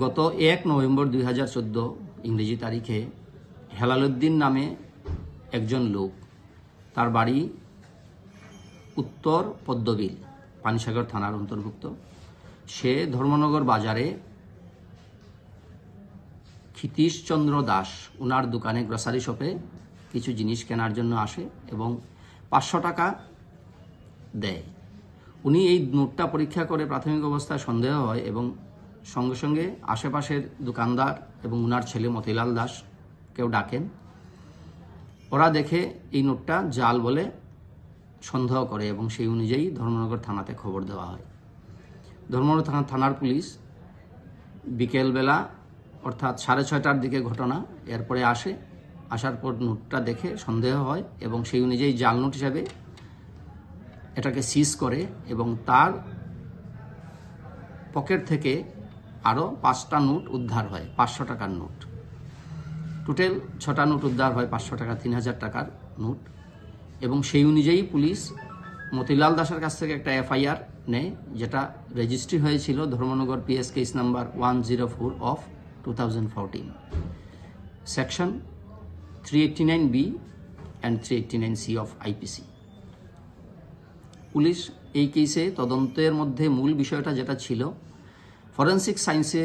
গত 1 নভেম্বর 2014 ইংরেজি তারিখে হেলালুদ্দিন নামে একজন লোক, তার বাড়ি উত্তর পদ্মবিল, পানিসাগর থানার অন্তর্ভুক্ত। সে ধর্মনগর বাজারে ক্ষিতীশচন্দ্র দাস ওনার দোকানে গ্রসারি শপে কিছু জিনিস কেনার জন্য আসে এবং 500 টাকা দেয়। উনি এই নোটটা পরীক্ষা করে প্রাথমিক অবস্থায় সন্দেহ হয় এবং সঙ্গে সঙ্গে আশেপাশের দোকানদার এবং ওনার ছেলে মতিলাল দাস কেউ ডাকেন। ওরা দেখে এই নোটটা জাল বলে সন্দেহ করে এবং সেই অনুযায়ী ধর্মনগর থানাতে খবর দেওয়া হয়। ধর্মনগর থানার পুলিশ বিকেলবেলা অর্থাৎ 6:30টার দিকে ঘটনা, এরপরে আসার পর নোটটা দেখে সন্দেহ হয় এবং সেই অনুযায়ী জাল নোট হিসাবে এটাকে সিজ করে এবং তার পকেট থেকে আরও 5টা নোট উদ্ধার হয়, 500 টাকার নোট। টোটাল 6টা নোট উদ্ধার হয়, 500 টাকা, 3000 টাকার নোট। এবং সেই অনুযায়ী পুলিশ মতিলাল দাসের কাছ থেকে একটা FIR নেয়, যেটা রেজিস্ট্রি হয়েছিল Dharmanagar PS case number 104 of 2014, section 389B and 389C of IPC। Police এই কেসে তদন্তের মধ্যে মূল বিষয়টা যেটা ছিল, ফরেন্সিক সায়েন্সে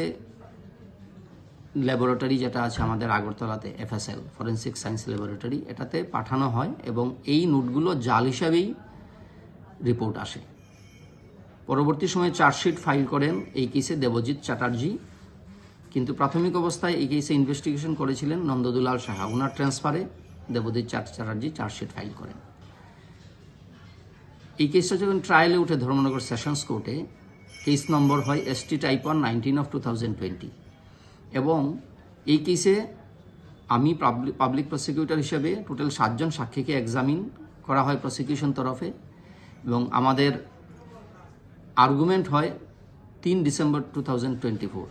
ল্যাবরেটরি যেটা আছে আমাদের আগরতলাতে, FSL ফরেন্সিক সায়েন্স ল্যাবরেটরি, এটাতে পাঠানো হয় এবং এই নোটগুলো জাল হিসাবেই রিপোর্ট আসে। পরবর্তী সময়ে চার্জশিট ফাইল করেন এই কেসে দেবজিৎ চ্যাটার্জি, কিন্তু প্রাথমিক অবস্থায় এই কেসে ইনভেস্টিগেশন করেছিলেন নন্দদুলাল সাহা। ওনার ট্রান্সফারে দেবজিৎ চ্যাটার্জি চার্জশিট ফাইল করেন। এই কেসটা যখন ট্রায়ালে উঠে ধর্মনগর সেশনস কোর্টে, কেস নম্বর হয় ST টাইপ 1 19 অফ 2020 এবং এই কেসে আমি পাবলিক প্রসিকিউটর হিসেবে টোটাল 7 জন সাক্ষীকে এক্সামিন করা হয় প্রসিকিউশন তরফে এবং আমাদের আর্গুমেন্ট হয় 3 ডিসেম্বর 2024।